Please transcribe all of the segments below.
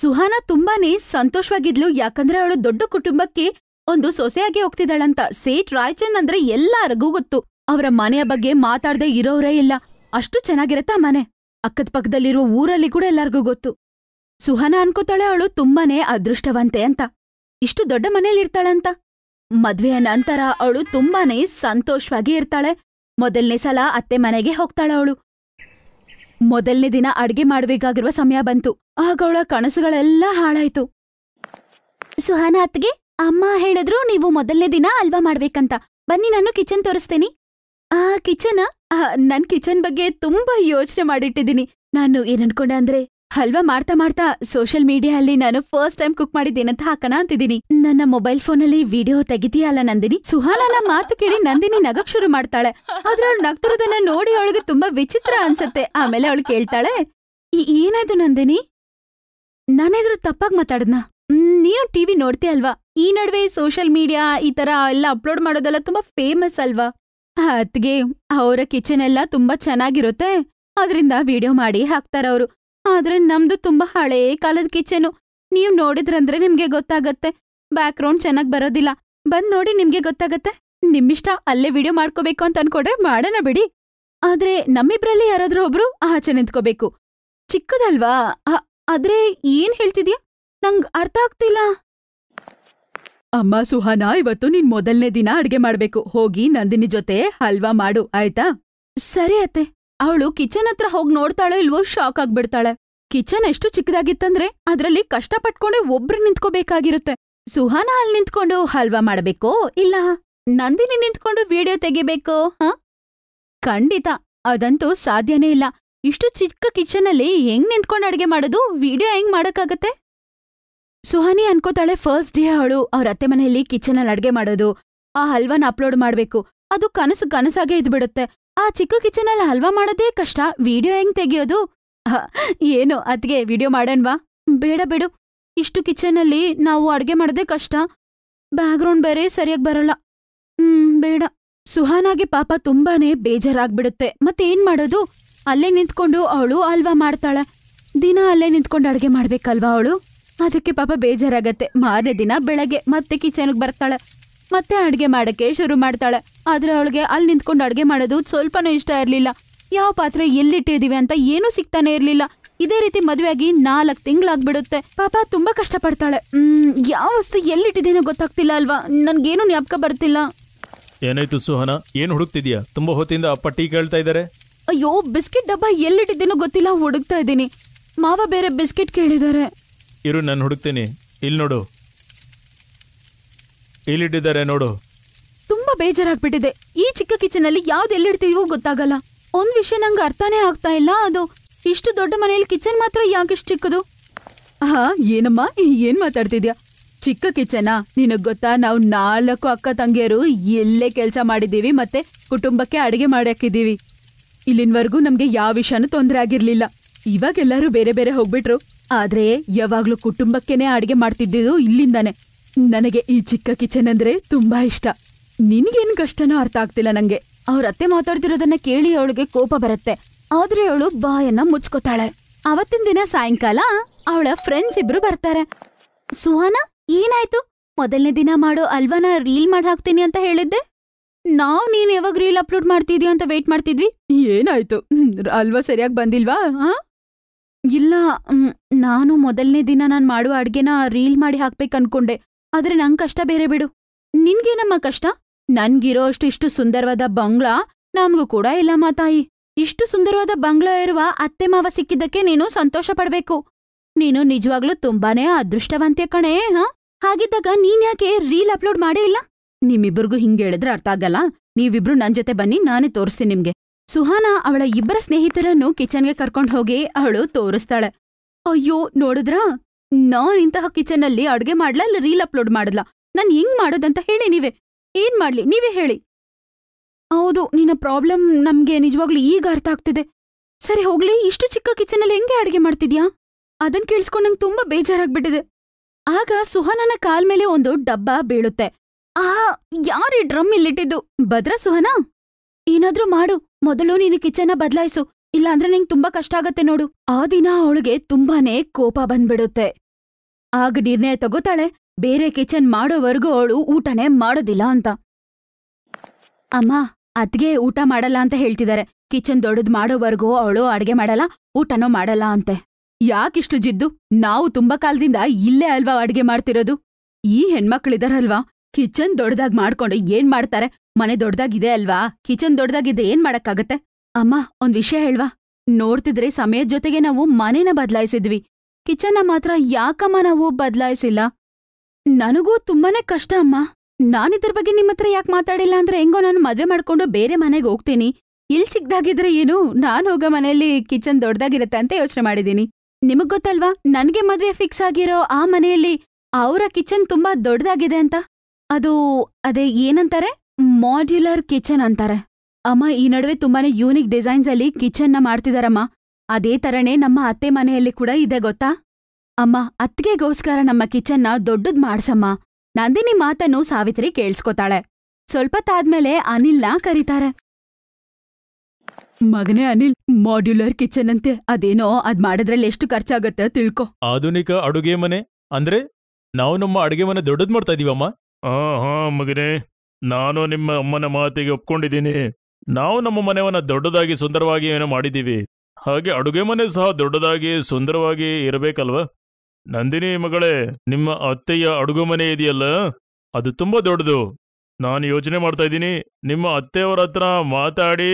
ಸುಹಾನಾ ತುಂಬಾನೇ ಸಂತೋಷವಾಗಿದ್ಲು, ಯಾಕಂದ್ರೆ ಅವಳು ದೊಡ್ಡ ಕುಟುಂಬಕ್ಕೆ ಒಂದು ಸೊಸೆಯಾಗಿ ಹೋಗ್ತಿದ್ದಾಳಂತ. ಸೇಠ್ ರಾಯ್ಚಂದ್ ಅಂದ್ರೆ ಎಲ್ಲರಿಗೂ ಗೊತ್ತು. ಅವರ ಮನೆಯ ಬಗ್ಗೆ ಮಾತಾಡದೆ ಇರೋರೇ ಇಲ್ಲ, ಅಷ್ಟು ಚೆನ್ನಾಗಿರತ್ತ ಮನೆ. ಅಕ್ಕದ ಪಕ್ಕದಲ್ಲಿರುವ ಊರಲ್ಲಿ ಕೂಡ ಎಲ್ಲರಿಗೂ ಗೊತ್ತು. ಸುಹಾನಾ ಅನ್ಕೋತಾಳೆ ಅವಳು ತುಂಬಾನೇ ಅದೃಷ್ಟವಂತೆ ಅಂತ, ಇಷ್ಟು ದೊಡ್ಡ ಮನೇಲಿರ್ತಾಳಂತ. ಮದ್ವೆಯ ನಂತರ ಅವಳು ತುಂಬಾನೇ ಸಂತೋಷವಾಗಿ ಇರ್ತಾಳೆ. ಮೊದಲನೇ ಸಲ ಅತ್ತೆ ಮನೆಗೆ ಹೋಗ್ತಾಳ ಅವಳು. ಮೊದಲನೇ ದಿನ ಅಡ್ಗೆ ಮಾಡ್ಬೇಕಾಗಿರುವ ಸಮಯ ಬಂತು. ಆಗ ಅವಳ ಕನಸುಗಳೆಲ್ಲ ಹಾಳಾಯ್ತು. ಸುಹಾನಾ ಅತ್ಗೆ, ಅಮ್ಮ ಹೇಳಿದ್ರು ನೀವು ಮೊದಲನೇ ದಿನ ಹಲ್ವಾ ಮಾಡ್ಬೇಕಂತ. ಬನ್ನಿ, ನಾನು ಕಿಚನ್ ತೋರಿಸ್ತೀನಿ. ಕಿಚನ್? ನನ್ ಕಿಚನ್ ಬಗ್ಗೆ ತುಂಬಾ ಯೋಚನೆ ಮಾಡಿಟ್ಟಿದ್ದೀನಿ. ನಾನು ಏನನ್ಕೊಂಡೆ ಅಂದ್ರೆ, ಹಲ್ವಾ ಮಾಡ್ತಾ ಮಾಡ್ತಾ ಸೋಷಿಯಲ್ ಮೀಡಿಯಾದಲ್ಲಿ ನಾನು ಫಸ್ಟ್ ಟೈಮ್ ಕುಕ್ ಮಾಡಿದ್ದೇನಂತ ಹಾಕನ ಅಂತಿದ್ದೀನಿ. ನನ್ನ ಮೊಬೈಲ್ ಫೋನಲ್ಲಿ ವಿಡಿಯೋ ತೆಗಿತೀಯಲ್ಲ ನಂದಿನಿ. ಸುಹಾನನ ಮಾತು ಕೇಳಿ ನಂದಿನಿ ನಗಕ್ ಶುರು ಮಾಡ್ತಾಳೆ. ಆದ್ರೆ ಅವಳು ನಗ್ತಿರೋದನ್ನ ನೋಡಿ ಅವಳಿಗೆ ತುಂಬಾ ವಿಚಿತ್ರ ಅನ್ಸತ್ತೆ. ಆಮೇಲೆ ಅವಳು ಕೇಳ್ತಾಳೆ, ಏನಾಯ್ತು ನಂದಿನಿ? ನಾನೇದ್ರು ತಪ್ಪಾಗಿ ಮಾತಾಡದ್ನ? ನೀನು ಟಿವಿ ನೋಡ್ತೀಯ ಅಲ್ವಾ? ಈ ನಡುವೆ ಸೋಷಿಯಲ್ ಮೀಡಿಯಾ ಈ ತರ ಎಲ್ಲ ಅಪ್ಲೋಡ್ ಮಾಡೋದೆಲ್ಲ ತುಂಬಾ ಫೇಮಸ್ ಅಲ್ವಾ? ಅತ್ಗೆ ಅವರ ಕಿಚನ್ ಎಲ್ಲ ತುಂಬಾ ಚೆನ್ನಾಗಿರುತ್ತೆ, ಅದ್ರಿಂದ ವಿಡಿಯೋ ಮಾಡಿ ಹಾಕ್ತಾರವ್ರು. ಆದ್ರೆ ನಮ್ದು ತುಂಬಾ ಹಳೇ ಕಾಲದ ಕಿಚನು. ನೀವ್ ನೋಡಿದ್ರಂದ್ರೆ ನಿಮ್ಗೆ ಗೊತ್ತಾಗತ್ತೆ. ಬ್ಯಾಕ್ ಗ್ರೌಂಡ್ ಚೆನ್ನಾಗ್ ಬರೋದಿಲ್ಲ. ಬಂದ್ ನೋಡಿ, ನಿಮ್ಗೆ ಗೊತ್ತಾಗತ್ತೆ. ನಿಮ್ಮಿಷ್ಟ, ಅಲ್ಲೇ ವಿಡಿಯೋ ಮಾಡ್ಕೋಬೇಕು ಅಂತ ಅನ್ಕೊಂಡ್ರೆ ಮಾಡೋಣ ಬಿಡಿ. ಆದ್ರೆ ನಮ್ಮಿಬ್ರಲ್ಲಿ ಯಾರಾದ್ರೂ ಒಬ್ರು ಆಚೆ ನಿಂತ್ಕೋಬೇಕು. ಚಿಕ್ಕದಲ್ವಾ? ಆದ್ರೆ ಏನ್ ಹೇಳ್ತಿದ್ಯಾ? ನಂಗ್ ಅರ್ಥ ಆಗ್ತಿಲ್ಲ. ಅಮ್ಮ ಸುಹಾನಾ, ಇವತ್ತು ನೀನ್ ಮೊದಲನೇ ದಿನ ಅಡ್ಗೆ ಮಾಡ್ಬೇಕು. ಹೋಗಿ ನಂದಿನಿ ಜೊತೆ ಹಲ್ವಾ ಮಾಡು, ಆಯ್ತಾ? ಸರಿ ಅತ್ತೆ. ಅವಳು ಕಿಚನ್ ಹತ್ರ ಹೋಗಿ ನೋಡ್ತಾಳೋ ಇಲ್ವೋ ಶಾಕ್ ಆಗ್ಬಿಡ್ತಾಳೆ. ಕಿಚನ್ ಎಷ್ಟು ಚಿಕ್ಕದಾಗಿತ್ತಂದ್ರೆ ಅದ್ರಲ್ಲಿ ಕಷ್ಟಪಟ್ಕೊಂಡೆ ಒಬ್ರು ನಿಂತ್ಕೋಬೇಕಾಗಿರುತ್ತೆ. ಸುಹಾನಾ ಅಲ್ಲಿ ನಿಂತ್ಕೊಂಡು ಹಲ್ವಾ ಮಾಡ್ಬೇಕೋ ಇಲ್ಲ ನಂದಿನಿ ನಿಂತ್ಕೊಂಡು ವಿಡಿಯೋ ತೆಗಿಬೇಕೋ? ಖಂಡಿತ ಅದಂತೂ ಸಾಧ್ಯನೇ ಇಲ್ಲ. ಇಷ್ಟು ಚಿಕ್ಕ ಕಿಚನಲ್ಲಿ ಹೆಂಗ್ ನಿಂತ್ಕೊಂಡು ಅಡ್ಗೆ ಮಾಡೋದು? ವಿಡಿಯೋ ಹೆಂಗ್ ಮಾಡಕ್ಕಾಗತ್ತೆ? ಸುಹಾನಿ ಅನ್ಕೋತಾಳೆ, ಫಸ್ಟ್ ಡೇ ಅವಳು ಅವ್ರ ಅತ್ತೆ ಮನೆಯಲ್ಲಿ ಕಿಚನಲ್ಲಿ ಅಡ್ಗೆ ಮಾಡೋದು, ಆ ಹಲ್ವಾನ ಅಪ್ಲೋಡ್ ಮಾಡ್ಬೇಕು. ಅದು ಕನಸಾಗೆ ಇದ್ಬಿಡುತ್ತೆ. ಆ ಚಿಕ್ಕ ಕಿಚನಲ್ಲಿ ಹಲ್ವಾ ಮಾಡೋದೇ ಕಷ್ಟ, ವಿಡಿಯೋ ಹೆಂಗ್ ತೆಗಿಯೋದು? ಏನು ಅತ್ಗೆ, ವಿಡಿಯೋ ಮಾಡಣ್ವಾ? ಬೇಡ ಬಿಡು, ಇಷ್ಟು ಕಿಚನಲ್ಲಿ ನಾವು ಅಡ್ಗೆ ಮಾಡೋದೇ ಕಷ್ಟ. ಬ್ಯಾಕ್ಗ್ರೌಂಡ್ ಬೇರೆ ಸರಿಯಾಗಿ ಬರಲ್ಲ. ಬೇಡ. ಸುಹಾನಾಗೆ ಪಾಪ ತುಂಬಾನೇ ಬೇಜಾರಾಗ್ಬಿಡುತ್ತೆ. ಮತ್ತೇನ್ ಮಾಡೋದು? ಅಲ್ಲೇ ನಿಂತ್ಕೊಂಡು ಅವಳು ಹಲ್ವಾ ಮಾಡ್ತಾಳೆ. ದಿನ ಅಲ್ಲೇ ನಿಂತ್ಕೊಂಡು ಅಡ್ಗೆ ಮಾಡ್ಬೇಕಲ್ವಾ ಅವಳು? ಅದಕ್ಕೆ ಪಾಪ ಬೇಜಾರಾಗತ್ತೆ. ಮಾರನೇ ದಿನ ಬೆಳಗ್ಗೆ ಮತ್ತೆ ಕಿಚನ್ಗೆ ಬರ್ತಾಳೆ, ಮತ್ತೆ ಅಡ್ಗೆ ಮಾಡಕ್ಕೆ ಶುರು ಮಾಡ್ತಾಳೆ. ಆದ್ರೆ ಅವಳಿಗೆ ಅಲ್ಲಿ ನಿಂತ್ಕೊಂಡು ಅಡ್ಗೆ ಮಾಡೋದು ಸ್ವಲ್ಪನೂ ಇಷ್ಟ ಇರ್ಲಿಲ್ಲ. ಯಾವ ಪಾತ್ರೆ ಎಲ್ಲಿಟ್ಟಿದೀವಿ ಅಂತ ಏನೂ ಸಿಗ್ತಾನೆ ಇರ್ಲಿಲ್ಲ. ಇದೇ ರೀತಿ ಮದುವೆಯಾಗಿ 4 ತಿಂಗಳಾಗ್ಬಿಡುತ್ತೆ. ಪಾಪ ತುಂಬಾ ಕಷ್ಟಪಡ್ತಾಳೆ. ಯಾವ ವಸ್ತು ಎಲ್ಲಿಟ್ಟಿದ್ದೀನೋ ಗೊತ್ತಾಗ್ತಿಲ್ಲ ಅಲ್ವಾ? ನನ್ಗೇನು ಜ್ಞಾಪಕ ಬರ್ತಿಲ್ಲ. ಏನಾಯ್ತು ಸುಹಾನಾ, ಏನ್ ಹುಡುಕ್ತಿದ್ಯಾ? ತುಂಬಾ ಹೊತ್ತಿಂದ ಅಪ್ಪ ಟೀ ಕೇಳ್ತಾ ಇದಾರೆ. ಅಯ್ಯೋ, ಬಿಸ್ಕೆಟ್ ಡಬ್ಬ ಎಲ್ಲಿಟ್ಟಿದ್ದೀನೋ ಗೊತ್ತಿಲ್ಲ, ಹುಡುಕ್ತಾ ಇದ್ದೀನಿ. ಮಾವ ಬೇರೆ ಬಿಸ್ಕೆಟ್ ಕೇಳಿದ್ದಾರೆ. ಇರು, ನಾನು ಹುಡುಕ್ತೀನಿ. ಇಲ್ಲಿ ನೋಡು, ಇಲ್ಲಿಟ್ಟಿದ್ದಾರೆ ನೋಡು. ತುಂಬಾ ಬೇಜಾರಾಗ್ಬಿಟ್ಟಿದೆ. ಈ ಚಿಕ್ಕ ಕಿಚನಲ್ಲಿ ಯಾವ್ದು ಎಲ್ಲಿಡ್ತೀವೋ ಗೊತ್ತಾಗಲ್ಲ. ಒಂದ್ ವಿಷಯ ನಂಗೆ ಅರ್ಥನೇ ಆಗ್ತಾ ಇಲ್ಲ. ಅದು ಇಷ್ಟು ದೊಡ್ಡ ಮನೆಯಲ್ಲಿ ಕಿಚನ್ ಮಾತ್ರ ಯಾಕಿಷ್ಟು ಚಿಕ್ಕದು? ಏನಮ್ಮ, ಏನ್ ಮಾತಾಡ್ತಿದ್ಯಾ? ಚಿಕ್ಕ ಕಿಚನಾ? ನಿನಗ್ ಗೊತ್ತಾ, ನಾವು 4 ಅಕ್ಕ ತಂಗಿಯರು ಎಲ್ಲೇ ಕೆಲ್ಸ ಮಾಡಿದೀವಿ, ಮತ್ತೆ ಕುಟುಂಬಕ್ಕೆ ಅಡಿಗೆ ಮಾಡಾಕಿದೀವಿ. ಇಲ್ಲಿನವರೆಗೂ ನಮ್ಗೆ ಯಾವ ವಿಷಯನೂ ತೊಂದರೆ ಆಗಿರ್ಲಿಲ್ಲ. ಇವಾಗೆಲ್ಲರೂ ಬೇರೆ ಬೇರೆ ಹೋಗ್ಬಿಟ್ರು, ಆದ್ರೆ ಯಾವಾಗ್ಲೂ ಕುಟುಂಬಕ್ಕೆನೆ ಅಡಿಗೆ ಮಾಡ್ತಿದ್ದಿದ್ದು ಇಲ್ಲಿಂದಾನೆ. ನನಗೆ ಈ ಚಿಕ್ಕ ಕಿಚನ್ ಅಂದ್ರೆ ತುಂಬಾ ಇಷ್ಟ. ನಿನ್ಗೇನ್ ಕಷ್ಟನೋ ಅರ್ಥ ಆಗ್ತಿಲ್ಲ ನಂಗೆ. ಅವ್ರ ಅತ್ತೆ ಮಾತಾಡ್ತಿರೋದನ್ನ ಕೇಳಿ ಅವಳಿಗೆ ಕೋಪ ಬರುತ್ತೆ. ಆದ್ರೆ ಅವಳು ಬಾಯನ್ನ ಮುಚ್ಕೋತಾಳೆ. ಅವತ್ತಿನ ದಿನ ಸಾಯಂಕಾಲ ಅವಳ ಫ್ರೆಂಡ್ಸ್ ಇಬ್ರು ಬರ್ತಾರೆ. ಸುಹಾನಾ, ಏನಾಯ್ತು? ಮೊದಲನೇ ದಿನ ಮಾಡೋ ಅಲ್ವಾನ ರೀಲ್ ಮಾಡಿ ಹಾಕ್ತೀನಿ ಅಂತ ಹೇಳಿದ್ದೆ. ನೀನ್ ಯಾವಾಗ ರೀಲ್ ಅಪ್ಲೋಡ್ ಮಾಡ್ತಿದ್ಯಾ ಅಂತ ವೇಟ್ ಮಾಡ್ತಿದ್ವಿ. ಏನಾಯ್ತು? ಅಲ್ವಾ ಸರಿಯಾಗಿ ಬಂದಿಲ್ವಾ? ಇಲ್ಲ, ನಾನು ಮೊದಲನೇ ದಿನ ನಾನು ಮಾಡುವ ಅಡ್ಗೆನ ರೀಲ್ ಮಾಡಿ ಹಾಕ್ಬೇಕು ಅನ್ಕೊಂಡೆ. ಆದ್ರೆ ನಂಗ್ ಕಷ್ಟ ಬೇರೆ ಬಿಡು. ನಿನ್ಗೇನಮ್ಮ ಕಷ್ಟ? ನನ್ಗಿರೋ ಇಷ್ಟು ಸುಂದರವಾದ ಬಂಗ್ಲಾ ನಮ್ಗೂ ಕೂಡ ಇಲ್ಲಮ್ಮ ತಾಯಿ. ಇಷ್ಟು ಸುಂದರವಾದ ಬಂಗ್ಲಾ ಇರುವ ಅತ್ತೆ ಮಾವ ಸಿಕ್ಕಿದ್ದಕ್ಕೆ ನೀನು ಸಂತೋಷ ಪಡ್ಬೇಕು. ನೀನು ನಿಜವಾಗ್ಲೂ ತುಂಬಾನೇ ಅದೃಷ್ಟವಂತೆ ಕಣೆ. ಹಾಗಿದ್ದಾಗ ನೀನ್ ಯಾಕೆ ರೀಲ್ ಅಪ್ಲೋಡ್ ಮಾಡೇ ಇಲ್ಲ? ನಿಮ್ಮಿಬ್ಬರಿಗೂ ಹಿಂಗೆ ಹೇಳಿದ್ರೆ ಅರ್ಥ ಆಗಲ್ಲ. ನೀವಿಬ್ರು ನನ್ ಜೊತೆ ಬನ್ನಿ, ನಾನೇ ತೋರಿಸ್ತೀನಿ ನಿಮ್ಗೆ. ಸುಹಾನಾ ಅವಳ ಇಬ್ಬರ ಸ್ನೇಹಿತರನ್ನು ಕಿಚನ್ಗೆ ಕರ್ಕೊಂಡ್ ಹೋಗಿ ಅವಳು ತೋರಿಸ್ತಾಳೆ. ಅಯ್ಯೋ, ನೋಡಿದ್ರಾ? ನಾನ್ ಇಂತಹ ಕಿಚನ್ನಲ್ಲಿ ಅಡ್ಗೆ ಮಾಡ್ಲಾ ಇಲ್ಲ ರೀಲ್ ಅಪ್ಲೋಡ್ ಮಾಡಲ್ಲ? ನಾನ್ ಹೆಂಗ್ ಮಾಡೋದಂತ ಹೇಳಿ ನೀವೇ. ಏನ್ ಮಾಡ್ಲಿ ನೀವೇ ಹೇಳಿ. ಹೌದು, ನಿನ್ನ ಪ್ರಾಬ್ಲಮ್ ನಮ್ಗೆ ನಿಜವಾಗ್ಲೂ ಈಗ ಅರ್ಥ ಆಗ್ತಿದೆ. ಸರಿ ಹೋಗ್ಲಿ, ಇಷ್ಟು ಚಿಕ್ಕ ಕಿಚನಲ್ಲಿ ಹೆಂಗೆ ಅಡ್ಗೆ ಮಾಡ್ತಿದ್ಯಾ? ಅದನ್ ಕೇಳಿಸ್ಕೊಂಡ್ ನಂಗೆ ತುಂಬಾ ಬೇಜಾರಾಗ್ಬಿಟ್ಟಿದೆ. ಆಗ ಸುಹಾನನ ಕಾಲ್ ಮೇಲೆ ಒಂದು ಡಬ್ಬ ಬೀಳುತ್ತೆ. ಯಾರೀ ಡ್ರಮ್ ಇಲ್ಲಿಟ್ಟಿದ್ದು? ಭದ್ರಾ ಸುಹಾನಾ, ಏನಾದ್ರೂ ಮಾಡು. ಮೊದಲು ನೀನು ಕಿಚನ್ನ ಬದಲಾಯಿಸು, ಇಲ್ಲಾಂದ್ರೆ ನಿಂಗೆ ತುಂಬಾ ಕಷ್ಟ ಆಗತ್ತೆ ನೋಡು. ಆ ದಿನ ಅವಳಿಗೆ ತುಂಬಾನೇ ಕೋಪ ಬಂದ್ಬಿಡುತ್ತೆ. ಆಗ ನಿರ್ಣಯ ತಗೋತಾಳೆ ಬೇರೆ ಕಿಚನ್ ಮಾಡೋವರೆಗೂ ಅವಳು ಊಟನೇ ಮಾಡೋದಿಲ್ಲ ಅಂತ. ಅಮ್ಮ, ಅತ್ಗೆ ಊಟ ಮಾಡಲ್ಲ ಅಂತ ಹೇಳ್ತಿದ್ದಾರೆ. ಕಿಚನ್ ದೊಡ್ಡದ್ ಮಾಡೋವರೆಗೂ ಅವಳು ಅಡ್ಗೆ ಮಾಡಲ್ಲ, ಊಟನೂ ಮಾಡಲ್ಲ ಅಂತೆ. ಯಾಕಿಷ್ಟು ಜಿದ್ದು? ನಾವು ತುಂಬಾ ಕಾಲದಿಂದ ಇಲ್ಲೇ ಅಲ್ವಾ ಅಡ್ಗೆ ಮಾಡ್ತಿರೋದು. ಈ ಹೆಣ್ಮಕ್ಳಿದಾರಲ್ವಾ, ಕಿಚನ್ ದೊಡ್ಡದಾಗ್ ಮಾಡ್ಕೊಂಡು ಏನ್ ಮಾಡ್ತಾರೆ? ಮನೆ ದೊಡ್ಡದಾಗಿದೆ ಅಲ್ವಾ, ಕಿಚನ್ ದೊಡ್ಡದಾಗಿದೆ, ಏನ್ ಮಾಡಕ್ಕಾಗತ್ತೆ? ಅಮ್ಮ, ಒಂದ್ ವಿಷಯ ಹೇಳ್ವಾ? ನೋಡ್ತಿದ್ರೆ ಸಮಯದ ಜೊತೆಗೆ ನಾವು ಮನೇನ ಬದ್ಲಾಯಿಸಿದ್ವಿ, ಕಿಚನ್ನ ಮಾತ್ರ ಯಾಕಮ್ಮ ನಾವು ಬದ್ಲಾಯಿಸಿಲ್ಲ? ನನಗೂ ತುಂಬಾನೇ ಕಷ್ಟ ಅಮ್ಮ. ನಾನಿದ್ರ ಬಗ್ಗೆ ನಿಮ್ಮತ್ರ ಯಾಕೆ ಮಾತಾಡಿಲ್ಲ ಅಂದ್ರೆ, ಹೆಂಗೋ ನಾನು ಮದ್ವೆ ಮಾಡ್ಕೊಂಡು ಬೇರೆ ಮನೆಗೆ ಹೋಗ್ತೀನಿ, ಇಲ್ ಸಿಕ್ದಾಗಿದ್ರೆ ಏನು, ನಾನ್ ಹೋಗೋ ಮನೆಯಲ್ಲಿ ಕಿಚನ್ ದೊಡ್ಡದಾಗಿರುತ್ತೆ ಅಂತ ಯೋಚನೆ ಮಾಡಿದೀನಿ. ನಿಮಗ್ ಗೊತ್ತಲ್ವಾ, ನನ್ಗೆ ಮದ್ವೆ ಫಿಕ್ಸ್ ಆಗಿರೋ ಆ ಮನೆಯಲ್ಲಿ ಅವರ ಕಿಚನ್ ತುಂಬಾ ದೊಡ್ಡದಾಗಿದೆ ಅಂತ. ಅದೇ ಏನಂತಾರೆ, ಮಾಡ್ಯುಲರ್ ಕಿಚನ್ ಅಂತಾರೆ. ಅಮ್ಮ, ಈ ನಡುವೆ ತುಂಬಾನೇ ಯೂನಿಕ್ ಡಿಸೈನ್ಸ್ ಅಲ್ಲಿ ಕಿಚನ್ನ ಮಾಡ್ತಿದಾರಮ್ಮ. ಅದೇ ತರನೇ ನಮ್ಮ ಅತ್ತೆ ಮನೆಯಲ್ಲಿ ಕೂಡ ಇದೆ ಗೊತ್ತಾ? ಅಮ್ಮ, ಅತ್ತಿಗೆಗೋಸ್ಕರ ನಮ್ಮ ಕಿಚನ್ನ ದೊಡ್ಡದ್ ಮಾಡ್ಸಮ್ಮ. ನಂದಿನಿ ಮಾತನ್ನು ಸಾವಿತ್ರಿ ಕೇಳಿಸ್ಕೊತಾಳೆ. ಸ್ವಲ್ಪ ತಾದ್ಮೇಲೆ ಅನಿಲ್ನ ಕರೀತಾರೆ. ಮಗನೇ ಅನಿಲ್, ಮಾಡ್ಯುಲರ್ ಕಿಚನ್ ಅಂತೆ, ಅದೇನೋ ಅದ್ ಮಾಡಿದ್ರಲ್ಲಿ ಎಷ್ಟು ಖರ್ಚಾಗತ್ತೆ ತಿಳ್ಕೊ. ಆಧುನಿಕ ಅಡುಗೆ ಮನೆ ಅಂದ್ರೆ ನಾವು ನಮ್ಮ ಅಡುಗೆ ಮನೆ ದೊಡ್ಡದ್ ಮಾಡ್ತಾ ಇದೀವಮ್ಮ. ಹಾ ಮಗನೇ, ನಾನು ನಿಮ್ಮ ಅಮ್ಮನ ಮಾತಿಗೆ ಒಪ್ಕೊಂಡಿದ್ದೀನಿ. ನಾವು ನಮ್ಮ ಮನೆಯನ್ನ ದೊಡ್ಡದಾಗಿ ಸುಂದರವಾಗಿ ಏನೋ ಮಾಡಿದ್ದೀವಿ, ಹಾಗೆ ಅಡುಗೆ ಮನೆ ಸಹ ದೊಡ್ಡದಾಗಿ ಸುಂದರವಾಗಿ ಇರಬೇಕಲ್ವಾ? ನಂದಿನಿ ಮಗಳೇ, ನಿಮ್ಮ ಅತ್ತೆಯ ಅಡುಗೆ ಮನೆ ಇದೆಯಲ್ಲ, ಅದು ತುಂಬಾ ದೊಡ್ಡದು. ನಾನು ಯೋಚನೆ ಮಾಡ್ತಾ ಇದ್ದೀನಿ, ನಿಮ್ಮ ಅತ್ತೆಯವರ ಹತ್ರ ಮಾತಾಡಿ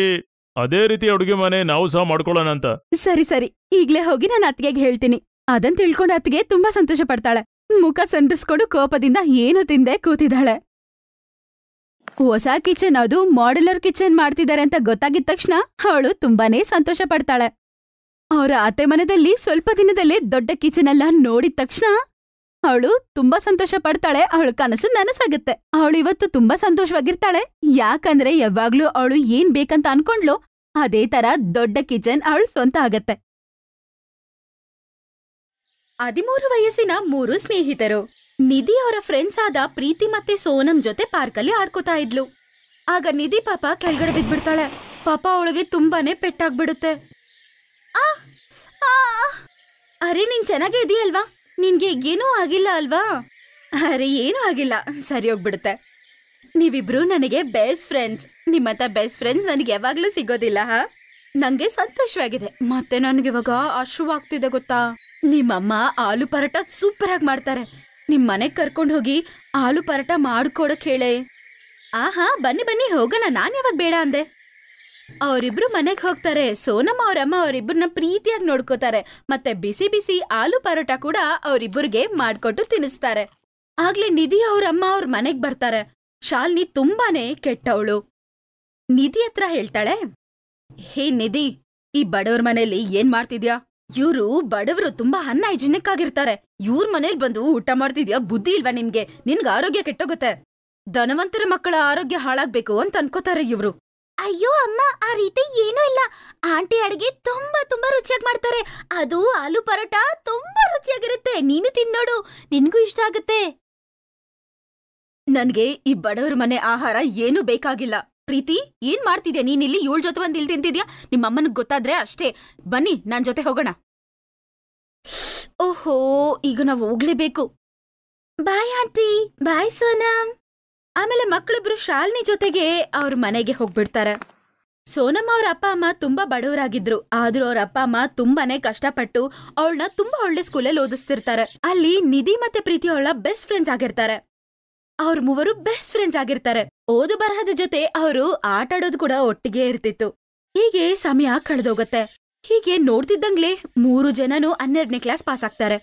ಅದೇ ರೀತಿ ಅಡುಗೆ ಮನೆ ನಾವು ಸಹ ಮಾಡ್ಕೊಳ್ಳೋಣ ಅಂತ. ಸರಿ ಸರಿ, ಈಗ್ಲೇ ಹೋಗಿ ನಾನು ಅತ್ತಿಗೆಗೆ ಹೇಳ್ತೀನಿ. ಅದನ್ ತಿಳ್ಕೊಂಡು ಅತ್ತಿಗೆ ತುಂಬಾ ಸಂತೋಷ ಪಡ್ತಾಳೆ. ಮುಖ ಸಂಡ್ರಿಸ್ಕೊಂಡು ಕೋಪದಿಂದ ಏನು ತಿಂದೆ ಕೂತಿದ್ದಾಳೆ. ಹೊಸ ಕಿಚನ್, ಅದು ಮಾಡ್ಯುಲರ್ ಕಿಚನ್ ಮಾಡ್ತಿದ್ದಾರೆ ಅಂತ ಗೊತ್ತಾಗಿದ ತಕ್ಷಣ ಅವಳು ತುಂಬಾನೇ ಸಂತೋಷ ಪಡ್ತಾಳೆ. ಅವರ ಅತ್ತೆ ಮನೆಯಲ್ಲಿ ಸ್ವಲ್ಪ ದಿನದಲ್ಲೇ ದೊಡ್ಡ ಕಿಚನ್ ಎಲ್ಲ ನೋಡಿದ ತಕ್ಷಣ ಅವಳು ತುಂಬಾ ಸಂತೋಷ ಪಡ್ತಾಳೆ. ಅವಳ ಕನಸು ನನಸಾಗುತ್ತೆ. ಅವಳು ಇವತ್ತು ತುಂಬಾ ಸಂತೋಷವಾಗಿರ್ತಾಳೆ, ಯಾಕಂದ್ರೆ ಯಾವಾಗ್ಲೂ ಅವಳು ಏನ್ ಬೇಕಂತ ಅನ್ಕೊಂಡ್ಲು ಅದೇ ತರ ದೊಡ್ಡ ಕಿಚನ್ ಅವಳು ಸ್ವಂತ ಆಗತ್ತೆ. 13 ವಯಸ್ಸಿನ 3 ಸ್ನೇಹಿತರು. ನಿಧಿ ಅವರ ಫ್ರೆಂಡ್ಸ್ ಆದ ಪ್ರೀತಿ ಮತ್ತೆ ಸೋನಂ ಜೊತೆ ಪಾರ್ಕಲ್ಲಿ ಆಡ್ಕೋತಾ ಇದ್ಲು. ಆಗ ನಿಧಿ ಪಾಪ ಕೆಳಗಡೆ ಬಿದ್ಬಿಡ್ತಾಳೆ. ಪಾಪ ಅವಳಿಗೆ ತುಂಬಾನೇ ಪೆಟ್ಟಾಗ್ಬಿಡುತ್ತೆ. ಅರೆ, ನೀನ್ ಚೆನ್ನಾಗೇ ಇದೆಯಲ್ವಾ? ನಿನ್ಗೆ ಏನೂ ಆಗಿಲ್ಲ ಅಲ್ವಾ? ಅರೆ, ಏನೂ ಆಗಿಲ್ಲ, ಸರಿ ಹೋಗ್ಬಿಡುತ್ತೆ. ನೀವಿಬ್ರು ನನಗೆ ಬೆಸ್ಟ್ ಫ್ರೆಂಡ್ಸ್. ನಿಮ್ಮಂತ ಬೆಸ್ಟ್ ಫ್ರೆಂಡ್ಸ್ ನನಗೆ ಯಾವಾಗ್ಲೂ ಸಿಗೋದಿಲ್ಲ. ನಂಗೆ ಸಂತೋಷವಾಗಿದೆ. ಮತ್ತೆ ನನಗೆ ಇವಾಗ ಅಶ್ರುವಾಗ್ತಿದೆ ಗೊತ್ತಾ? ನಿಮ್ಮಮ್ಮ ಆಲೂ ಪರೋಟ ಸೂಪರ್ ಆಗಿ ಮಾಡ್ತಾರೆ. ನಿಮ್ ಮನೆಗ್ ಕರ್ಕೊಂಡು ಹೋಗಿ ಆಲೂ ಪರೋಟ ಮಾಡ್ಕೊಡಕ್ ಹೇಳೆ. ಆಹಾ, ಬನ್ನಿ ಬನ್ನಿ ಹೋಗೋಣ, ನಾನ್ ಯಾವಾಗ ಬೇಡ ಅಂದೆ. ಅವರಿಬ್ರು ಮನೆಗ್ ಹೋಗ್ತಾರೆ. ಸೋನಮ್ಮ ಅವರಮ್ಮ ಅವರಿಬ್ರನ್ನ ಪ್ರೀತಿಯಾಗಿ ನೋಡ್ಕೋತಾರೆ. ಮತ್ತೆ ಬಿಸಿ ಬಿಸಿ ಆಲೂ ಪರೋಟ ಕೂಡ ಅವರಿಬ್ಬರಿಗೆ ಮಾಡ್ಕೊಟ್ಟು ತಿನ್ನಿಸ್ತಾರೆ. ಆಗ್ಲೇ ನಿಧಿ ಅವರಮ್ಮ ಅವ್ರ ಮನೆಗ್ ಬರ್ತಾರೆ. ಶಾಲಿನಿ ತುಂಬಾನೇ ಕೆಟ್ಟವಳು. ನಿಧಿ ಹತ್ರ ಹೇಳ್ತಾಳೆ, ಹೇ ನಿಧಿ, ಈ ಬಡವ್ರ ಮನೇಲಿ ಏನ್ ಮಾಡ್ತಿದ್ಯಾ? ಇವ್ರು ಬಡವರು, ತುಂಬಾ ಅನ್ಹೈಜಿನಿಕ್ ಆಗಿರ್ತಾರೆ. ಇವ್ರ ಮನೇಲಿ ಬಂದು ಊಟ ಮಾಡ್ತಿದ್ಯಾ? ಬುದ್ಧಿ ಇಲ್ವಾ ನಿನ್ಗೆ? ನಿನ್ಗ ಆರೋಗ್ಯ ಕೆಟ್ಟೋಗುತ್ತೆ. ಧನವಂತರ ಮಕ್ಕಳ ಆರೋಗ್ಯ ಹಾಳಾಗ್ಬೇಕು ಅಂತ ಅನ್ಕೋತಾರೆ ಇವ್ರು. ಅಯ್ಯೋ ಅಮ್ಮ, ಆ ರೀತಿ ಏನೂ ಇಲ್ಲ. ಆಂಟಿ ಅಡಿಗೆ ತುಂಬಾ ತುಂಬಾ ರುಚಿಯಾಗಿ ಮಾಡ್ತಾರೆ. ಅದು ಆಲೂ ಪರೋಟ ತುಂಬಾ ರುಚಿಯಾಗಿರುತ್ತೆ. ನೀನು ತಿನ್ನೋಡು, ನಿನ್ಗೂ ಇಷ್ಟ ಆಗುತ್ತೆ. ನನ್ಗೆ ಈ ಬಡವರ ಮನೆ ಆಹಾರ ಏನೂ ಬೇಕಾಗಿಲ್ಲ. ಪ್ರೀತಿ, ಏನ್ ಮಾಡ್ತಿದ್ಯಾ ನೀನಿಲ್ಲಿ? ಇವಳ ಜೊತೆ ಬಂದು ಇಲ್ಲಿ ತಿಂತಿದ್ಯಾ? ನಿಮ್ಮಮ್ಮನಿಗೆ ಗೊತ್ತಾದ್ರೆ ಅಷ್ಟೇ. ಬನ್ನಿ, ನನ್ ಜೊತೆ ಹೋಗೋಣ. ಓಹೋ, ಈಗ ನಾವು ಹೋಗ್ಲೇಬೇಕು. ಬಾಯ್ ಆಂಟಿ, ಬಾಯ್ ಸೋನಂ. ಆಮೇಲೆ ಮಕ್ಕಳಿಬ್ರು ಶಾಲಿನಿ ಜೊತೆಗೆ ಅವ್ರ ಮನೆಗೆ ಹೋಗ್ಬಿಡ್ತಾರೆ. ಸೋನಮ್ಮ ಅವ್ರ ಅಪ್ಪ ಅಮ್ಮ ತುಂಬಾ ಬಡವರಾಗಿದ್ರು. ಆದ್ರೂ ಅವ್ರ ಅಪ್ಪ ಅಮ್ಮ ತುಂಬಾನೇ ಕಷ್ಟಪಟ್ಟು ಅವಳನ್ನ ತುಂಬಾ ಒಳ್ಳೆ ಸ್ಕೂಲಲ್ಲಿ ಓದಿಸ್ತಿರ್ತಾರೆ. ಅಲ್ಲಿ ನಿಧಿ ಮತ್ತೆ ಪ್ರೀತಿ ಅವಳ ಬೆಸ್ಟ್ ಫ್ರೆಂಡ್ಸ್ ಆಗಿರ್ತಾರೆ. ಅವ್ರ ಮೂವರು ಬೆಸ್ಟ್ ಫ್ರೆಂಡ್ಸ್ ಆಗಿರ್ತಾರೆ. ಓದು ಬರಹದ ಜೊತೆ ಅವರು ಆಟಾಡೋದು ಕೂಡ ಒಟ್ಟಿಗೆ ಇರ್ತಿತ್ತು. ಹೀಗೆ ಸಮಯ ಕಳೆದೋಗತ್ತೆ. ಹೀಗೆ ನೋಡ್ತಿದ್ದಂಗ್ಲೇ 3 ಜನನು 12ನೇ ಕ್ಲಾಸ್ ಪಾಸ್ ಆಗ್ತಾರೆ.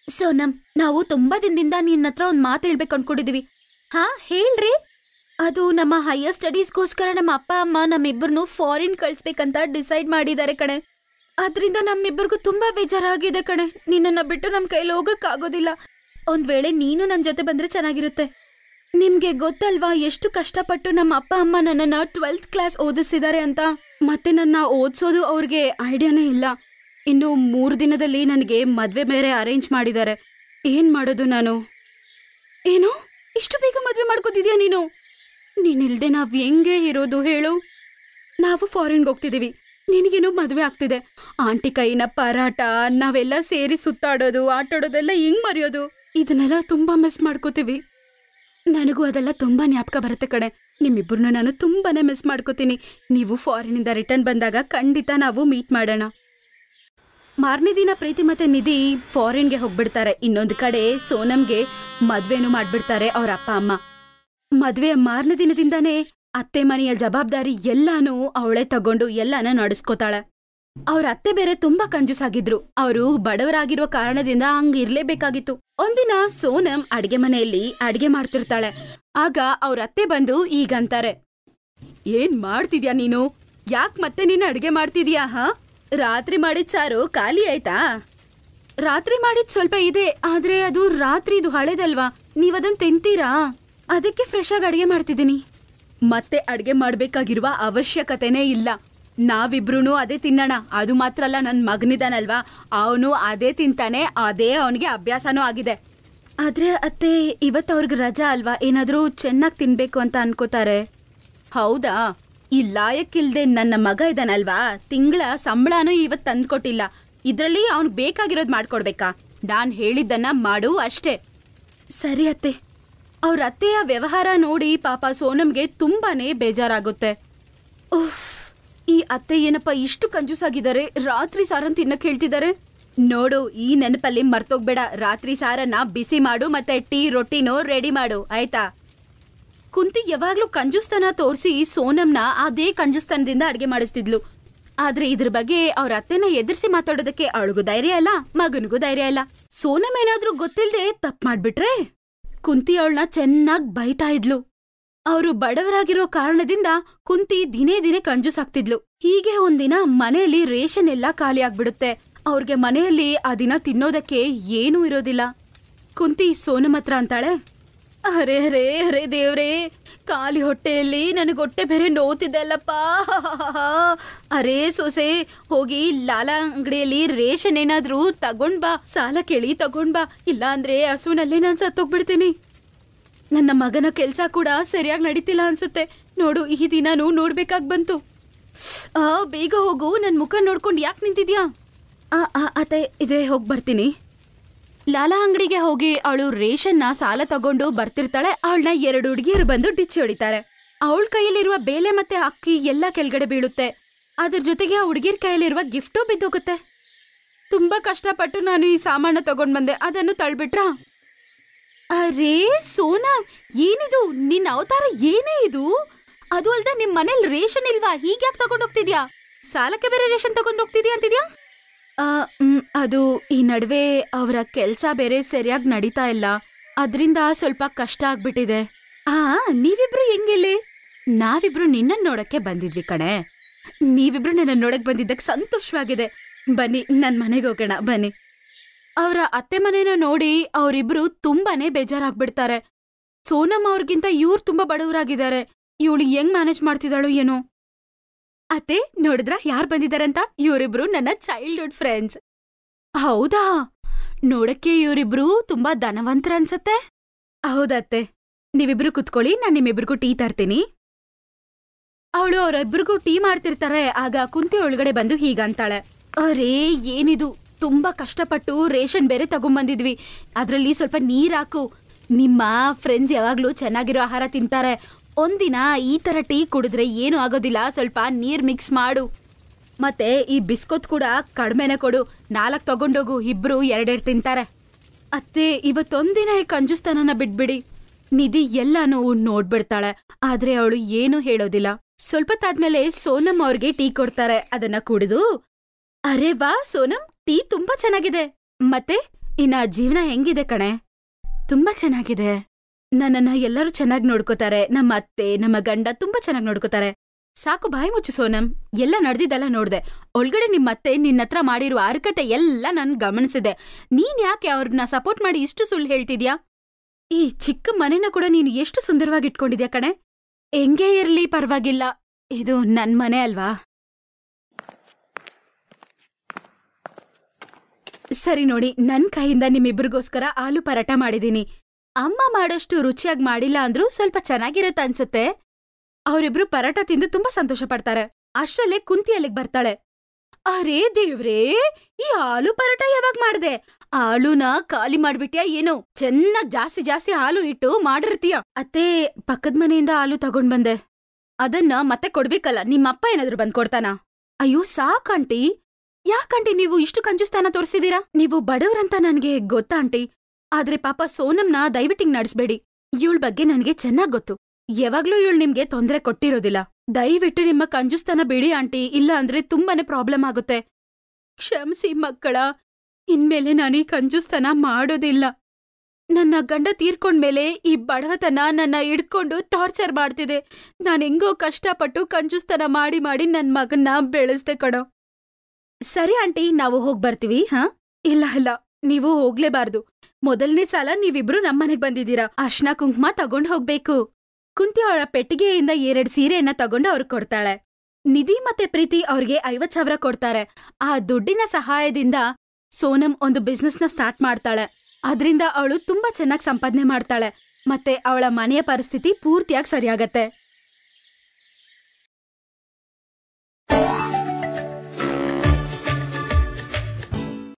ಸೋನಂ, ನಾವು ತುಂಬಾ ದಿನದಿಂದ ನಿನ್ನ ಹತ್ರ ಒಂದ್ ಮಾತು ಹೇಳ್ಬೇಕು ಅನ್ಕೊಂಡಿದೀವಿ. ಹಾ, ಹೇಳ್ರಿ. ಅದು ನಮ್ಮ ಹೈಯರ್ ಸ್ಟಡೀಸ್ಗೋಸ್ಕರ ನಮ್ಮ ಅಪ್ಪ ಅಮ್ಮ ನಮ್ಮಿಬ್ಬರನ್ನು ಫಾರಿನ್ ಕಳ್ಸ್ಬೇಕಂತ ಡಿಸೈಡ್ ಮಾಡಿದ್ದಾರೆ ಕಣೆ. ಅದ್ರಿಂದ ನಮ್ಮಿಬ್ಬರಿಗೂ ತುಂಬಾ ಬೇಜಾರಾಗಿದೆ ಕಣೆ. ನಿನ್ನನ್ನ ಬಿಟ್ಟು ನಮ್ ಕೈಲಿ ಹೋಗಕ್ಕಾಗೋದಿಲ್ಲ. ಒಂದ್ ವೇಳೆ ನೀನು ನನ್ ಜೊತೆ ಬಂದ್ರೆ ಚೆನ್ನಾಗಿರುತ್ತೆ. ನಿಮ್ಗೆ ಗೊತ್ತಲ್ವಾ ಎಷ್ಟು ಕಷ್ಟಪಟ್ಟು ನಮ್ಮ ಅಪ್ಪ ಅಮ್ಮ ನನ್ನನ್ನ 12th ಕ್ಲಾಸ್ ಓದಿಸಿದ್ದಾರೆ ಅಂತ. ಮತ್ತೆ ನನ್ನ ಓದಿಸೋದು ಅವ್ರಿಗೆ ಐಡಿಯಾನೇ ಇಲ್ಲ. ಇನ್ನು 3 ದಿನದಲ್ಲಿ ನನಗೆ ಮದ್ವೆ ಬೇರೆ ಅರೇಂಜ್ ಮಾಡಿದ್ದಾರೆ. ಏನ್ ಮಾಡೋದು ನಾನು? ಏನು, ಇಷ್ಟು ಬೇಗ ಮದ್ವೆ ಮಾಡ್ಕೋತಿದ್ಯಾ ನೀನು? ನೀನಿಲ್ದೆ ನಾವ್ ಹೆಂಗೆ ಇರೋದು ಹೇಳು? ನಾವು ಫಾರಿನ್ಗೆ ಹೋಗ್ತಿದೀವಿ. ನಿನಗೇನೋ ಮದ್ವೆ ಆಗ್ತಿದೆ. ಆಂಟಿ ಕೈನ ಪರಾಟ, ನಾವೆಲ್ಲ ಸೇರಿ ಸುತ್ತಾಡೋದು, ಆಟಾಡೋದೆಲ್ಲ ಹೆಂಗ್ ಮರೆಯೋದು? ಇದನ್ನೆಲ್ಲ ತುಂಬಾ ಮಿಸ್ ಮಾಡ್ಕೋತೀವಿ. ನನಗೂ ಅದೆಲ್ಲ ತುಂಬಾ ಜ್ಞಾಪಕ ಬರುತ್ತೆ ಕಡೆ. ನಿಮ್ಮಿಬ್ಬರನ್ನ ನಾನು ತುಂಬಾನೇ ಮಿಸ್ ಮಾಡ್ಕೋತೀನಿ. ನೀವು ಫಾರಿನಿಂದ ರಿಟರ್ನ್ ಬಂದಾಗ ಖಂಡಿತ ನಾವು ಮೀಟ್ ಮಾಡೋಣ. ಮಾರನೇ ದಿನ ಪ್ರೀತಿ ಮತ್ತೆ ನಿಧಿ ಫಾರಿನ್ಗೆ ಹೋಗ್ಬಿಡ್ತಾರೆ. ಇನ್ನೊಂದು ಕಡೆ ಸೋನಂಗೆ ಮದ್ವೆನೂ ಮಾಡ್ಬಿಡ್ತಾರೆ ಅವ್ರ ಅಪ್ಪ ಅಮ್ಮ. ಮದ್ವೆ ಮಾರನೇ ದಿನದಿಂದಾನೇ ಅತ್ತೆ ಮನೆಯ ಜವಾಬ್ದಾರಿ ಎಲ್ಲಾನು ಅವಳೇ ತಗೊಂಡು ಎಲ್ಲಾನ ನಡೆಸ್ಕೋತಾಳೆ. ಅವ್ರ ಅತ್ತೆ ಬೇರೆ ತುಂಬಾ ಕಂಜೂಸಾಗಿದ್ರು. ಅವರು ಬಡವರಾಗಿರೋ ಕಾರಣದಿಂದ ಹಂಗ ಇರ್ಲೇಬೇಕಾಗಿತ್ತು. ಒಂದಿನ ಸೋನಂ ಅಡ್ಗೆ ಮನೆಯಲ್ಲಿ ಅಡ್ಗೆ ಮಾಡ್ತಿರ್ತಾಳೆ. ಆಗ ಅವ್ರ ಅತ್ತೆ ಬಂದು ಈಗಂತಾರೆ, ಏನ್ ಮಾಡ್ತಿದ್ಯಾ ನೀನು? ಯಾಕ್ ಮತ್ತೆ ನೀನು ಅಡ್ಗೆ ಮಾಡ್ತಿದ್ಯಾ? ರಾತ್ರಿ ಮಾಡಿದ್ ಸಾರು ಖಾಲಿ ಆಯ್ತಾ? ರಾತ್ರಿ ಮಾಡಿದ್ ಸ್ವಲ್ಪ ಇದೆ, ಆದ್ರೆ ಅದು ರಾತ್ರಿದು ಹಳೇದಲ್ವಾ, ನೀವದನ್ ತಿಂತೀರಾ? ಅದಕ್ಕೆ ಫ್ರೆಶ್ ಆಗಿ ಅಡ್ಗೆ ಮಾಡ್ತಿದ್ದೀನಿ. ಮತ್ತೆ ಅಡ್ಗೆ ಮಾಡ್ಬೇಕಾಗಿರುವ ಅವಶ್ಯಕತೆನೇ ಇಲ್ಲ. ನಾವಿಬ್ರು ಅದೇ ತಿನ್ನೋಣ. ಅದು ಮಾತ್ರ ಅಲ್ಲ, ನನ್ ಮಗನಿದಾನಲ್ವಾ, ಅವನು ಅದೇ ತಿಂತಾನೆ. ಅದೇ ಅವನಿಗೆ ಅಭ್ಯಾಸನೂ ಆಗಿದೆ. ಆದ್ರೆ ಅತ್ತೆ, ಇವತ್ತು ಅವ್ರಿಗೆ ರಜಾ ಅಲ್ವಾ, ಏನಾದ್ರೂ ಚೆನ್ನಾಗಿ ತಿನ್ಬೇಕು ಅಂತ ಅನ್ಕೋತಾರೆ. ಹೌದಾ? ಈ ಲಾಯಕ್ಕಿಲ್ದೆ ನನ್ನ ಮಗ ಇದಾನಲ್ವಾ, ತಿಂಗಳ ಸಂಬಳನೂ ಇವತ್ತು ತಂದ್ಕೊಟ್ಟಿಲ್ಲ. ಇದ್ರಲ್ಲಿ ಅವ್ನಿಗೆ ಬೇಕಾಗಿರೋದು ಮಾಡ್ಕೊಡ್ಬೇಕಾ? ನಾನ್ ಹೇಳಿದ್ದನ್ನ ಮಾಡು ಅಷ್ಟೇ. ಸರಿ ಅತ್ತೆ. ಅವ್ರ ಅತ್ತೆಯ ವ್ಯವಹಾರ ನೋಡಿ ಪಾಪ ಸೋನಂಗೆ ತುಂಬಾನೇ ಬೇಜಾರಾಗುತ್ತೆ. ಉಫ್, ಈ ಅತ್ತೆ ಏನಪ್ಪ ಇಷ್ಟು ಕಂಜೂಸಾಗಿದ್ದಾರೆ, ರಾತ್ರಿ ಸಾರನ್ ತಿನ್ನಕ್ ಹೇಳ್ತಿದ್ದಾರೆ. ನೋಡು, ಈ ನೆನಪಲ್ಲಿ ಮರ್ತೋಗ್ಬೇಡ, ರಾತ್ರಿ ಸಾರನ್ನ ಬಿಸಿ ಮಾಡು ಮತ್ತೆ ಟೀ ರೊಟ್ಟಿನೋ ರೆಡಿ ಮಾಡು, ಆಯ್ತಾ? ಕುಂತಿ ಯಾವಾಗ್ಲೂ ಕಂಜೂಸ್ತನ ತೋರಿಸಿ ಸೋನಂನ ಅದೇ ಕಂಜೂಸ್ತನದಿಂದ ಅಡ್ಗೆ ಮಾಡಿಸ್ತಿದ್ಲು. ಆದ್ರೆ ಇದ್ರ ಬಗ್ಗೆ ಅವ್ರ ಅತ್ತೆನ ಎದುರಿಸಿ ಮಾತಾಡೋದಕ್ಕೆ ಅವಳಿಗೂ ಧೈರ್ಯ ಇಲ್ಲ, ಮಗನಿಗೂ ಧೈರ್ಯ ಇಲ್ಲ. ಸೋನಂ ಏನಾದ್ರೂ ಗೊತ್ತಿಲ್ದೆ ತಪ್ಪು ಮಾಡ್ಬಿಟ್ರೆ ಕುಂತಿ ಅವಳನ್ನ ಚೆನ್ನಾಗ್ ಬೈತಾ ಇದ್ಲು. ಅವರು ಬಡವರಾಗಿರೋ ಕಾರಣದಿಂದ ಕುಂತಿ ದಿನೇ ದಿನೇ ಕಂಜೂಸಾಗ್ತಿದ್ಲು. ಹೀಗೆ ಒಂದಿನ ಮನೆಯಲ್ಲಿ ರೇಷನ್ ಎಲ್ಲ ಖಾಲಿ ಆಗ್ಬಿಡುತ್ತೆ. ಅವ್ರಿಗೆ ಮನೆಯಲ್ಲಿ ಆ ದಿನ ತಿನ್ನೋದಕ್ಕೆ ಏನೂ ಇರೋದಿಲ್ಲ. ಕುಂತಿ ಸೋನಂ ಹತ್ರ ಅಂತಾಳೆ, ಅರೆ ಅರೆ ಅರೆ ದೇವ್ರೇ, ಖಾಲಿ ಹೊಟ್ಟೆಯಲ್ಲಿ ನನಗೆ ಹೊಟ್ಟೆ ಬೇರೆ ನೋತಿದ್ದಲ್ಲಪ್ಪ. ಅರೇ ಸೊಸೆ, ಹೋಗಿ ಲಾಲಾ ಅಂಗಡಿಯಲ್ಲಿ ರೇಷನ್ ಏನಾದ್ರೂ ತಗೊಂಡ್ ಬಾ, ಸಾಲ ಕೇಳಿ ತಗೊಂಡ್ ಬಾ, ಇಲ್ಲ ಅಂದ್ರೆ ಹಸುವಿನಲ್ಲೇ ನಾನು ಸತ್ತೋಗ್ಬಿಡ್ತೀನಿ. ನನ್ನ ಮಗನ ಕೆಲ್ಸ ಕೂಡ ಸರಿಯಾಗಿ ನಡೀತಿಲ್ಲ ಅನ್ಸುತ್ತೆ. ನೋಡು, ಈ ದಿನಾನು ನೋಡ್ಬೇಕಾಗ್ ಬಂತು. ಬೇಗ ಹೋಗು, ನನ್ ಮುಖ ನೋಡ್ಕೊಂಡು ಯಾಕೆ ನಿಂತಿದ್ಯಾ? ಅತ್ತೆ, ಇದೇ ಹೋಗಿ ಬರ್ತೀನಿ. ಲಾಲಾ ಅಂಗಡಿಗೆ ಹೋಗಿ ಅವಳು ರೇಷನ್ನ ಸಾಲ ತಗೊಂಡು ಬರ್ತಿರ್ತಾಳೆ. ಅವಳನ್ನ 2 ಹುಡುಗಿಯರು ಬಂದು ಡಿಚ್ಚಿ ಹೊಡಿತಾರೆ. ಅವಳ ಕೈಯಲ್ಲಿರುವ ಬೇಳೆ ಮತ್ತೆ ಅಕ್ಕಿ ಎಲ್ಲ ಕೆಳಗಡೆ ಬೀಳುತ್ತೆ. ಅದ್ರ ಜೊತೆಗೆ ಆ ಹುಡುಗಿರ ಕೈಯಲ್ಲಿರುವ ಗಿಫ್ಟು ಬಿದ್ದೋಗುತ್ತೆ. ತುಂಬಾ ಕಷ್ಟಪಟ್ಟು ನಾನು ಈ ಸಾಮಾನ ತಗೊಂಡ್ ಬಂದೆ, ಅದನ್ನು ತಳ್ಬಿಟ್ರಾ? ಅರೇ ಸೋನಂ, ಏನಿದು ನಿನ್ನ ಅವತಾರ? ಏನೇ ಇದು? ಅದು ಅಲ್ದೆ ನಿಮ್ ಮನೇಲಿ ರೇಷನ್ ಇಲ್ವಾ? ಹೀಗ್ಯಾಕೆ ತಗೊಂಡ್ ಹೋಗ್ತಿದ್ಯಾ? ಸಾಲಕ್ಕೆ ಬೇರೆ ರೇಷನ್ ತಗೊಂಡ್ ಹೋಗ್ತಿದ್ಯಾ ಅಂತಿದ್ಯಾ? ಅದು ಈ ನಡುವೆ ಅವರ ಕೆಲ್ಸ ಬೇರೆ ಸರಿಯಾಗಿ ನಡೀತಾ ಇಲ್ಲ, ಅದ್ರಿಂದ ಸ್ವಲ್ಪ ಕಷ್ಟ ಆಗ್ಬಿಟ್ಟಿದೆ. ನೀವಿಬ್ರು ಹೆಂಗಿಲ್ಲಿ? ನಾವಿಬ್ರು ನಿನ್ನನ್ ನೋಡಕ್ಕೆ ಬಂದಿದ್ವಿ ಕಣೆ. ನೀವಿಬ್ರು ನನ್ನ ನೋಡಕ್ ಬಂದಿದ್ದಕ್ಕೆ ಸಂತೋಷವಾಗಿದೆ. ಬನ್ನಿ, ನನ್ ಮನೆಗೆ ಹೋಗೋಣ ಬನ್ನಿ. ಅವರ ಅತ್ತೆ ಮನೇನ ನೋಡಿ ಅವರಿಬ್ರು ತುಂಬಾನೇ ಬೇಜಾರಾಗ್ಬಿಡ್ತಾರೆ. ಸೋನಂ ಅವ್ರಿಗಿಂತ ಇವ್ರು ತುಂಬಾ ಬಡವರಾಗಿದ್ದಾರೆ. ಇವಳು ಹೆಂಗ್ ಮ್ಯಾನೇಜ್ ಮಾಡ್ತಿದ್ದಾಳು ಏನೋ. ಅತ್ತೆ, ನೋಡಿದ್ರ ಯಾರು ಬಂದಿದಾರಂತ? ಇವರಿಬ್ರು ನನ್ನ ಚೈಲ್ಡ್ಹುಡ್ ಫ್ರೆಂಡ್ಸ್. ಹೌದಾ? ನೋಡಕ್ಕೆ ಇವರಿಬ್ರು ತುಂಬಾ ಧನವಂತರ ಅನ್ಸತ್ತೆ. ಹೌದತ್ತೆ, ನೀವಿಬ್ರು ಕುತ್ಕೊಳ್ಳಿ, ನಾನ್ ನಿಮ್ಮಿಬ್ರಿಗೂ ಟೀ ತರ್ತೀನಿ. ಅವಳು ಅವರಿಬ್ರಿಗೂ ಟೀ ಮಾಡ್ತಿರ್ತಾರೆ. ಆಗ ಕುಂತಿ ಒಳಗಡೆ ಬಂದು ಹೀಗಂತಾಳೆ, ಅರೇ ಏನಿದು, ತುಂಬಾ ಕಷ್ಟಪಟ್ಟು ರೇಷನ್ ಬೇರೆ ತಗೊಂಬಂದಿದ್ವಿ, ಅದ್ರಲ್ಲಿ ಸ್ವಲ್ಪ ನೀರ್ ಹಾಕು. ನಿಮ್ಮ ಫ್ರೆಂಡ್ಸ್ ಯಾವಾಗ್ಲೂ ಚೆನ್ನಾಗಿರೋ ಆಹಾರ ತಿಂತಾರೆ, ಒಂದಿನ ಈ ತರ ಟೀ ಕುಡಿದ್ರೆ ಏನು ಆಗೋದಿಲ್ಲ, ಸ್ವಲ್ಪ ನೀರ್ ಮಿಕ್ಸ್ ಮಾಡು. ಮತ್ತೆ ಈ ಬಿಸ್ಕೊತ್ ಕೂಡ ಕಡಿಮೆನೆ ಕೊಡು, 4 ತಗೊಂಡೋಗು, ಇಬ್ರು 2 ತಿಂತಾರೆ. ಅತ್ತೆ, ಇವತ್ತೊಂದಿನ ಈ ಕಂಜುಸ್ತನನ ಬಿಟ್ಬಿಡಿ. ನಿಧಿ ಎಲ್ಲಾನು ನೋಡ್ಬಿಡ್ತಾಳೆ, ಆದ್ರೆ ಅವಳು ಏನು ಹೇಳೋದಿಲ್ಲ. ಸ್ವಲ್ಪ ತಾದ್ಮೇಲೆ ಸೋನಂ ಅವ್ರಿಗೆ ಟೀ ಕೊಡ್ತಾರೆ. ಅದನ್ನ ಕುಡಿದು, ಅರೆ ವಾ ಸೋನಂ, ಟೀ ತುಂಬಾ ಚೆನ್ನಾಗಿದೆ. ಮತ್ತೆ ಇನ್ನ ಜೀವನ ಹೆಂಗಿದೆ ಕಣೆ? ತುಂಬಾ ಚೆನ್ನಾಗಿದೆ. ನನ್ನನ್ನ ಎಲ್ಲರೂ ಚೆನ್ನಾಗಿ ನೋಡ್ಕೋತಾರೆ. ನಮ್ಮ ಅತ್ತೆ, ನಮ್ಮ ಗಂಡ ತುಂಬಾ ಚೆನ್ನಾಗಿ ನೋಡ್ಕೋತಾರೆ. ಸಾಕು, ಬಾಯಿ ಮುಚ್ಚು ಸೋನಂ. ಎಲ್ಲ ನಡೆದಿದ್ದೆಲ್ಲ ನೋಡ್ದೆ. ಒಳಗಡೆ ನಿಮ್ಮತ್ತೆ ನಿನ್ನತ್ರ ಮಾಡಿರುವ ಹರಕತೆ ಎಲ್ಲ ನನ್ ಗಮನಿಸಿದೆ. ನೀನ್ ಯಾಕೆ ಅವ್ರನ್ನ ಸಪೋರ್ಟ್ ಮಾಡಿ ಇಷ್ಟು ಸುಳ್ಳು ಹೇಳ್ತಿದ್ಯಾ? ಈ ಚಿಕ್ಕ ಮನೆನ ಕೂಡ ನೀನು ಎಷ್ಟು ಸುಂದರವಾಗಿ ಇಟ್ಕೊಂಡಿದ್ಯಾ ಕಣೆ. ಹೆಂಗೇ ಇರ್ಲಿ ಪರವಾಗಿಲ್ಲ, ಇದು ನನ್ ಮನೆ ಅಲ್ವಾ? ಸರಿ ನೋಡಿ, ನನ್ ಕೈಯಿಂದ ನಿಮ್ಮಿಬ್ರಿಗೋಸ್ಕರ ಆಲೂ ಪರಾಟ ಮಾಡಿದೀನಿ. ಅಮ್ಮ ಮಾಡೋಷ್ಟು ರುಚಿಯಾಗಿ ಮಾಡಿಲ್ಲ ಅಂದ್ರೂ ಸ್ವಲ್ಪ ಚೆನ್ನಾಗಿರತ್ತೆ ಅನ್ಸುತ್ತೆ. ಅವರಿಬ್ರು ಪರಾಟ ತಿಂದು ತುಂಬಾ ಸಂತೋಷ ಪಡ್ತಾರೆ. ಅಷ್ಟ್ರಲ್ಲೇ ಕುಂತಿ ಅಲ್ಲಿಗ್ ಬರ್ತಾಳೆ. ಅರೇ ದೇವ್ರೇ, ಈ ಆಲೂ ಪರೋಟ ಯಾವಾಗ ಮಾಡ್ದೆ? ಆಲೂನ ಖಾಲಿ ಮಾಡ್ಬಿಟ್ಯಾ ಏನೋ? ಚೆನ್ನಾಗ್ ಜಾಸ್ತಿ ಜಾಸ್ತಿ ಹಾಲು ಇಟ್ಟು ಮಾಡಿರ್ತೀಯ. ಅತ್ತೆ, ಪಕ್ಕದ ಮನೆಯಿಂದ ಹಾಲು ತಗೊಂಡ್ ಬಂದೆ. ಅದನ್ನ ಮತ್ತೆ ಕೊಡ್ಬೇಕಲ್ಲ, ನಿಮ್ಮಪ್ಪ ಏನಾದ್ರು ಬಂದ್ ಕೊಡ್ತಾನ? ಅಯ್ಯೋ ಸಾಕಂಟಿ. ಯಾಕಂಟಿ ನೀವು ಇಷ್ಟು ಕಂಜೂಸ್ತಾನ ತೋರಿಸಿದೀರಾ? ನೀವು ಬಡವ್ರಂತ ನನ್ಗೆ ಗೊತ್ತಾ ಆಂಟಿ. ಆದ್ರೆ ಪಾಪ ಸೋನಂನ ದಯವಿಟ್ಟಿಂಗ್ ನಡೆಸ್ಬೇಡಿ. ಇವಳ ಬಗ್ಗೆ ನನ್ಗೆ ಚೆನ್ನಾಗ್ ಗೊತ್ತು. ಯಾವಾಗ್ಲೂ ಇವಳು ನಿಮ್ಗೆ ತೊಂದ್ರೆ ಕೊಟ್ಟಿರೋದಿಲ್ಲ. ದಯವಿಟ್ಟು ನಿಮ್ಮ ಕಂಜೂಸ್ತಾನ ಬಿಡಿ ಆಂಟಿ, ಇಲ್ಲ ಅಂದ್ರೆ ತುಂಬಾನೇ ಪ್ರಾಬ್ಲಮ್ ಆಗುತ್ತೆ. ಕ್ಷಮಿಸಿ ಮಕ್ಕಳ, ಇನ್ಮೇಲೆ ನಾನು ಈ ಕಂಜೂಸ್ತಾನ ಮಾಡೋದಿಲ್ಲ. ನನ್ನ ಗಂಡ ತೀರ್ಕೊಂಡ್ಮೇಲೆ ಈ ಬಡವತನ ನನ್ನ ಹಿಡ್ಕೊಂಡು ಟಾರ್ಚರ್ ಮಾಡ್ತಿದೆ. ನಾನೆಂಗೋ ಕಷ್ಟಪಟ್ಟು ಕಂಜೂಸ್ತಾನ ಮಾಡಿ ಮಾಡಿ ನನ್ ಮಗನ್ನ ಬೆಳೆಸ್ದೆ ಕಣೋ. ಸರಿ ಆಂಟಿ, ನಾವು ಹೋಗ್ಬರ್ತೀವಿ. ಇಲ್ಲ ಇಲ್ಲ, ನೀವು ಹೋಗ್ಲೇಬಾರ್ದು. ಮೊದಲನೇ ಸಲ ನೀವಿಬ್ರು ನಮ್ಮನೆಗ್ ಬಂದಿದ್ದೀರಾ. ಅರ್ಶನ ಕುಂಕುಮ ತಗೊಂಡ್ ಹೋಗ್ಬೇಕು. ಕುಂತಿ ಅವಳ ಪೆಟ್ಟಿಗೆಯಿಂದ 2 ಸೀರೆಯನ್ನ ತಗೊಂಡು ಅವ್ರಿಗೆ ಕೊಡ್ತಾಳೆ. ನಿಧಿ ಮತ್ತೆ ಪ್ರೀತಿ ಅವ್ರಿಗೆ 50,000 ಕೊಡ್ತಾರೆ. ಆ ದುಡ್ಡಿನ ಸಹಾಯದಿಂದ ಸೋನಂ ಒಂದು ಬಿಸ್ನೆಸ್ನ ಸ್ಟಾರ್ಟ್ ಮಾಡ್ತಾಳೆ. ಅದ್ರಿಂದ ಅವಳು ತುಂಬಾ ಚೆನ್ನಾಗಿ ಸಂಪಾದನೆ ಮಾಡ್ತಾಳೆ. ಮತ್ತೆ ಅವಳ ಮನೆಯ ಪರಿಸ್ಥಿತಿ ಪೂರ್ತಿಯಾಗಿ ಸರಿಯಾಗತ್ತೆ.